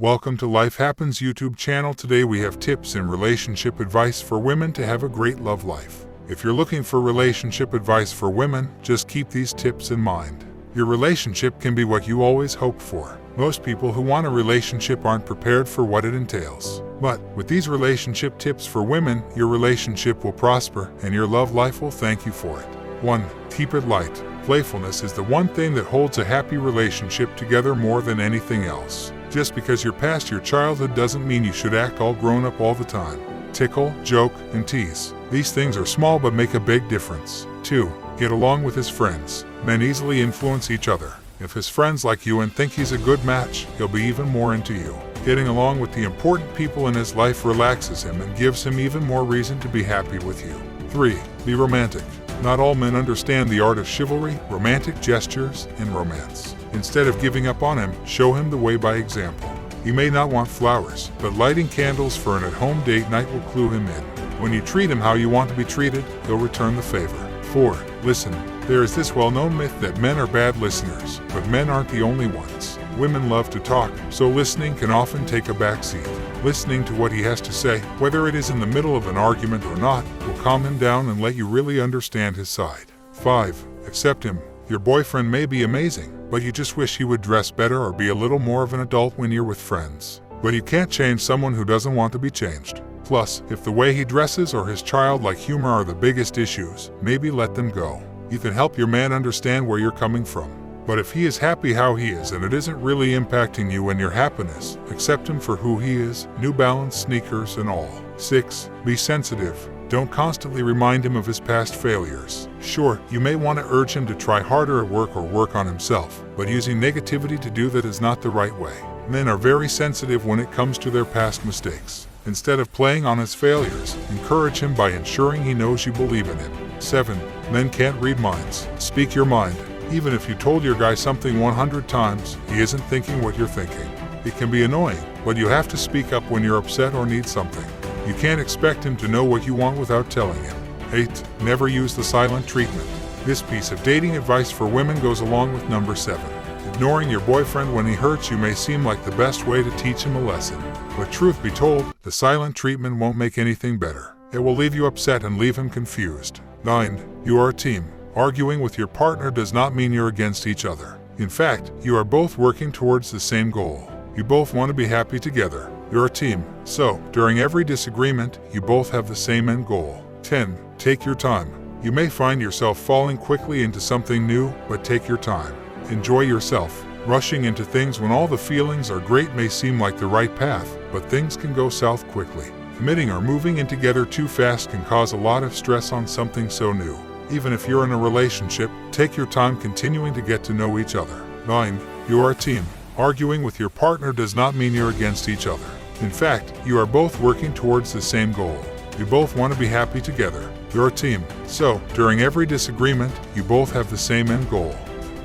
Welcome to Life Happens YouTube channel. Today we have tips and relationship advice for women to have a great love life. If you're looking for relationship advice for women, just keep these tips in mind. Your relationship can be what you always hoped for. Most people who want a relationship aren't prepared for what it entails. But with these relationship tips for women, your relationship will prosper and your love life will thank you for it. 1. Keep it light. Playfulness is the one thing that holds a happy relationship together more than anything else. Just because you're past your childhood doesn't mean you should act all grown up all the time. Tickle, joke, and tease. These things are small but make a big difference. 2. Get along with his friends. Men easily influence each other. If his friends like you and think he's a good match, he'll be even more into you. Getting along with the important people in his life relaxes him and gives him even more reason to be happy with you. 3. Be romantic. Not all men understand the art of chivalry, romantic gestures, and romance. Instead of giving up on him, show him the way by example. He may not want flowers, but lighting candles for an at-home date night will clue him in. When you treat him how you want to be treated, he'll return the favor. 4. Listen. There is this well-known myth that men are bad listeners, but men aren't the only ones. Women love to talk, so listening can often take a back seat. Listening to what he has to say, whether it is in the middle of an argument or not, will calm him down and let you really understand his side. 5. Accept him. Your boyfriend may be amazing, but you just wish he would dress better or be a little more of an adult when you're with friends. But you can't change someone who doesn't want to be changed. Plus, if the way he dresses or his childlike humor are the biggest issues, maybe let them go. You can help your man understand where you're coming from. But if he is happy how he is and it isn't really impacting you and your happiness, accept him for who he is, New Balance sneakers and all. 6. Be sensitive. Don't constantly remind him of his past failures. Sure, you may want to urge him to try harder at work or work on himself, but using negativity to do that is not the right way. Men are very sensitive when it comes to their past mistakes. Instead of playing on his failures, encourage him by ensuring he knows you believe in him. 7. Men can't read minds. Speak your mind. Even if you told your guy something 100 times, he isn't thinking what you're thinking. It can be annoying, but you have to speak up when you're upset or need something. You can't expect him to know what you want without telling him. 8. Never use the silent treatment. This piece of dating advice for women goes along with number 7. Ignoring your boyfriend when he hurts you may seem like the best way to teach him a lesson. But truth be told, the silent treatment won't make anything better. It will leave you upset and leave him confused. 9. You are a team. Arguing with your partner does not mean you're against each other. In fact, you are both working towards the same goal. You both want to be happy together. You're a team. So, during every disagreement, you both have the same end goal. 10. Take your time. You may find yourself falling quickly into something new, but take your time. Enjoy yourself. Rushing into things when all the feelings are great may seem like the right path, but things can go south quickly. Committing or moving in together too fast can cause a lot of stress on something so new. Even if you're in a relationship, take your time continuing to get to know each other. 9. You are a team. Arguing with your partner does not mean you're against each other. In fact, you are both working towards the same goal. You both want to be happy together. You're a team. So, during every disagreement, you both have the same end goal.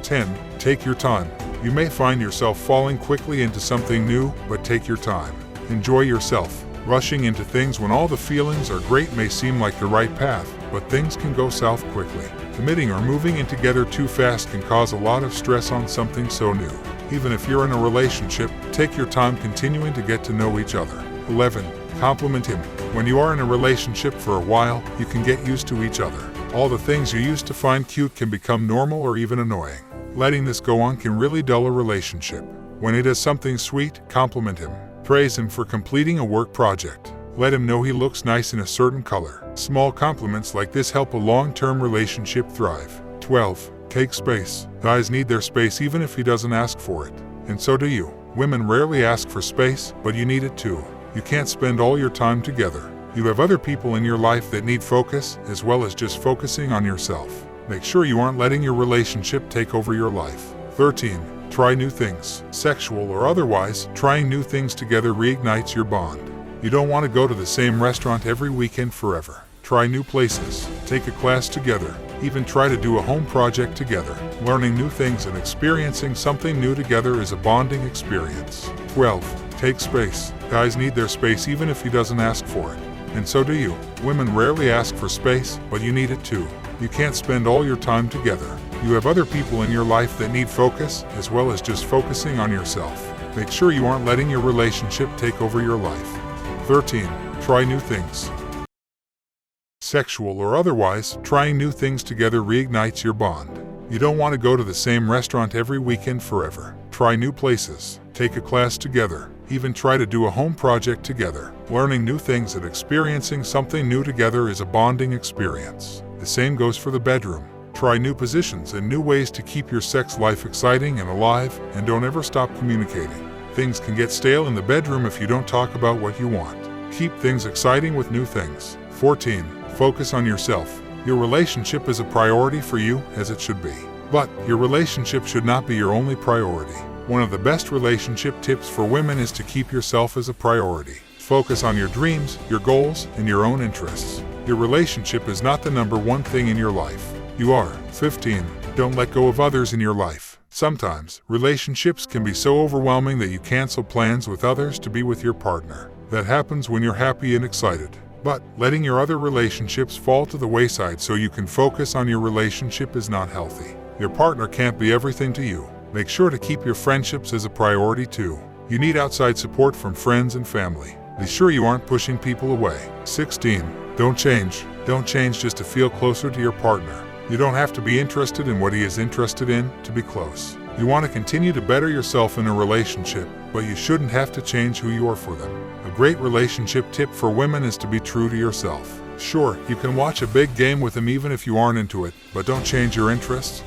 10. Take your time. You may find yourself falling quickly into something new, but take your time. Enjoy yourself. Rushing into things when all the feelings are great may seem like the right path, but things can go south quickly. Committing or moving in together too fast can cause a lot of stress on something so new. Even if you're in a relationship, take your time continuing to get to know each other. 11. Compliment him. When you are in a relationship for a while, you can get used to each other. All the things you used to find cute can become normal or even annoying. Letting this go on can really dull a relationship. When he does something sweet, compliment him. Praise him for completing a work project. Let him know he looks nice in a certain color. Small compliments like this help a long-term relationship thrive. 12. Take space. Guys need their space even if he doesn't ask for it. And so do you. Women rarely ask for space, but you need it too. You can't spend all your time together. You have other people in your life that need focus, as well as just focusing on yourself. Make sure you aren't letting your relationship take over your life. 13. Try new things. Sexual or otherwise, trying new things together reignites your bond. You don't want to go to the same restaurant every weekend forever. Try new places. Take a class together. Even try to do a home project together. Learning new things and experiencing something new together is a bonding experience. 12. Take space. Guys need their space even if he doesn't ask for it. And so do you. Women rarely ask for space, but you need it too. You can't spend all your time together. You have other people in your life that need focus, as well as just focusing on yourself. Make sure you aren't letting your relationship take over your life. 13. Try new things. Sexual or otherwise, trying new things together reignites your bond. You don't want to go to the same restaurant every weekend forever. Try new places, take a class together, even try to do a home project together. Learning new things and experiencing something new together is a bonding experience. The same goes for the bedroom. Try new positions and new ways to keep your sex life exciting and alive, and don't ever stop communicating. Things can get stale in the bedroom if you don't talk about what you want. Keep things exciting with new things. 14. Focus on yourself. Your relationship is a priority for you, as it should be. But your relationship should not be your only priority. One of the best relationship tips for women is to keep yourself as a priority. Focus on your dreams, your goals, and your own interests. Your relationship is not the number one thing in your life. You are. 15. Don't let go of others in your life. Sometimes, relationships can be so overwhelming that you cancel plans with others to be with your partner. That happens when you're happy and excited. But letting your other relationships fall to the wayside so you can focus on your relationship is not healthy. Your partner can't be everything to you. Make sure to keep your friendships as a priority too. You need outside support from friends and family. Be sure you aren't pushing people away. 16. Don't change. Don't change just to feel closer to your partner. You don't have to be interested in what he is interested in to be close. You want to continue to better yourself in a relationship, but you shouldn't have to change who you are for them. A great relationship tip for women is to be true to yourself. Sure, you can watch a big game with him even if you aren't into it, but don't change your interests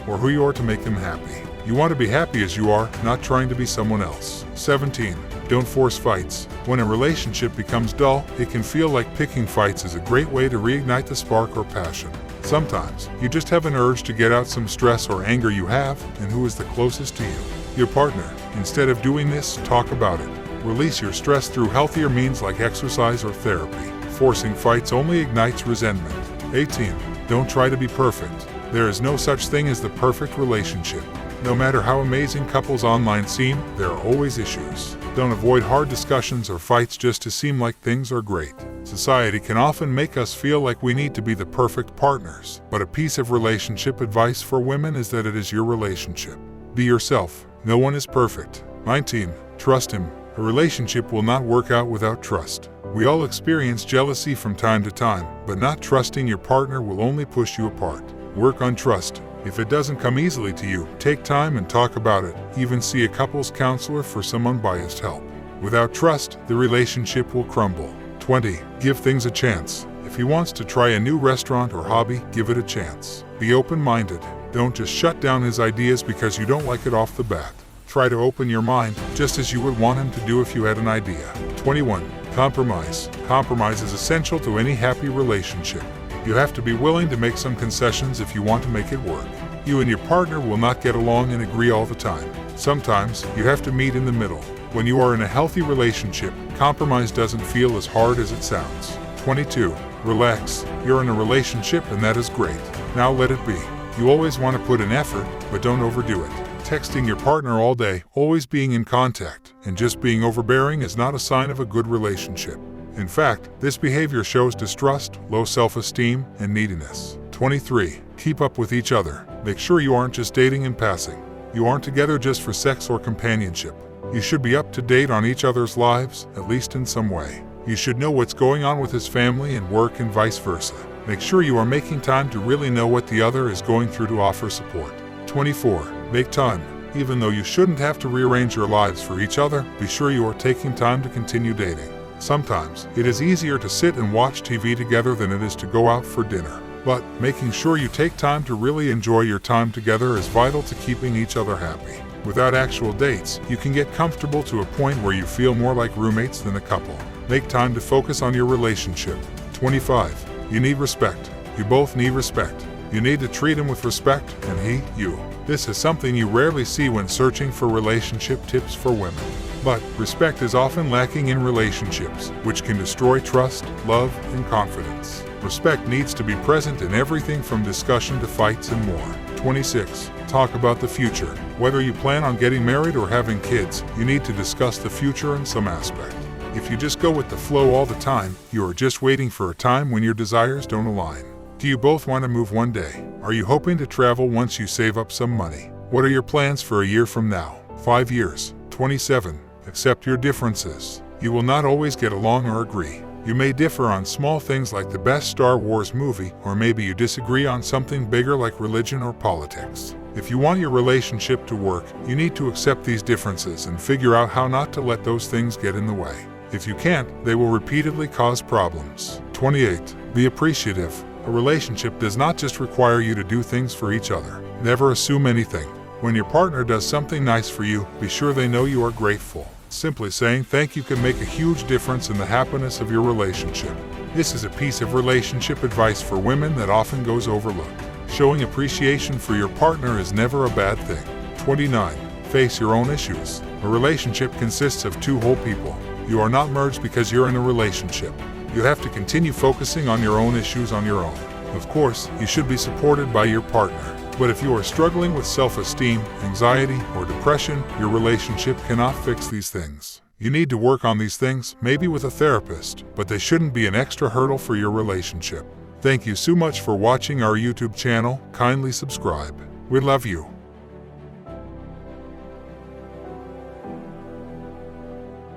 or who you are to make them happy. You want to be happy as you are, not trying to be someone else. 17. Don't force fights. When a relationship becomes dull, it can feel like picking fights is a great way to reignite the spark or passion. Sometimes, you just have an urge to get out some stress or anger you have, and who is the closest to you? Your partner. Instead of doing this, talk about it. Release your stress through healthier means like exercise or therapy. Forcing fights only ignites resentment. 18. Don't try to be perfect. There is no such thing as the perfect relationship. No matter how amazing couples online seem, there are always issues. Don't avoid hard discussions or fights just to seem like things are great. Society can often make us feel like we need to be the perfect partners, but a piece of relationship advice for women is that it is your relationship. Be yourself. No one is perfect. 19. Trust him. A relationship will not work out without trust. We all experience jealousy from time to time, but not trusting your partner will only push you apart. Work on trust. If it doesn't come easily to you, take time and talk about it. Even see a couples counselor for some unbiased help. Without trust, the relationship will crumble. 20. Give things a chance. If he wants to try a new restaurant or hobby, give it a chance. Be open-minded. Don't just shut down his ideas because you don't like it off the bat. Try to open your mind, just as you would want him to do if you had an idea. 21. Compromise. Compromise is essential to any happy relationship. You have to be willing to make some concessions if you want to make it work. You and your partner will not get along and agree all the time. Sometimes, you have to meet in the middle. When you are in a healthy relationship, compromise doesn't feel as hard as it sounds. 22. Relax. You're in a relationship and that is great. Now let it be. You always want to put in effort, but don't overdo it. Texting your partner all day, always being in contact, and just being overbearing is not a sign of a good relationship. In fact, this behavior shows distrust, low self-esteem, and neediness. 23. Keep up with each other. Make sure you aren't just dating in passing. You aren't together just for sex or companionship. You should be up to date on each other's lives, at least in some way. You should know what's going on with his family and work and vice versa. Make sure you are making time to really know what the other is going through to offer support. 24. Make time. Even though you shouldn't have to rearrange your lives for each other, be sure you are taking time to continue dating. Sometimes, it is easier to sit and watch TV together than it is to go out for dinner. But making sure you take time to really enjoy your time together is vital to keeping each other happy. Without actual dates, you can get comfortable to a point where you feel more like roommates than a couple. Make time to focus on your relationship. 25. You need respect. You both need respect. You need to treat him with respect, and he, you. This is something you rarely see when searching for relationship tips for women. But respect is often lacking in relationships, which can destroy trust, love, and confidence. Respect needs to be present in everything from discussion to fights and more. 26. Talk about the future. Whether you plan on getting married or having kids, you need to discuss the future in some aspect. If you just go with the flow all the time, you are just waiting for a time when your desires don't align. Do you both want to move one day? Are you hoping to travel once you save up some money? What are your plans for a year from now? 5 years? 27. Accept your differences. You will not always get along or agree. You may differ on small things like the best Star Wars movie, or maybe you disagree on something bigger like religion or politics. If you want your relationship to work, you need to accept these differences and figure out how not to let those things get in the way. If you can't, they will repeatedly cause problems. 28. Be appreciative. A relationship does not just require you to do things for each other. Never assume anything. When your partner does something nice for you, be sure they know you are grateful. Simply saying thank you can make a huge difference in the happiness of your relationship. This is a piece of relationship advice for women that often goes overlooked. Showing appreciation for your partner is never a bad thing. 29. Face your own issues. A relationship consists of two whole people. You are not merged because you're in a relationship. You have to continue focusing on your own issues on your own. Of course, you should be supported by your partner. But if you are struggling with self-esteem, anxiety, or depression, your relationship cannot fix these things. You need to work on these things, maybe with a therapist, but they shouldn't be an extra hurdle for your relationship. Thank you so much for watching our YouTube channel. Kindly subscribe. We love you.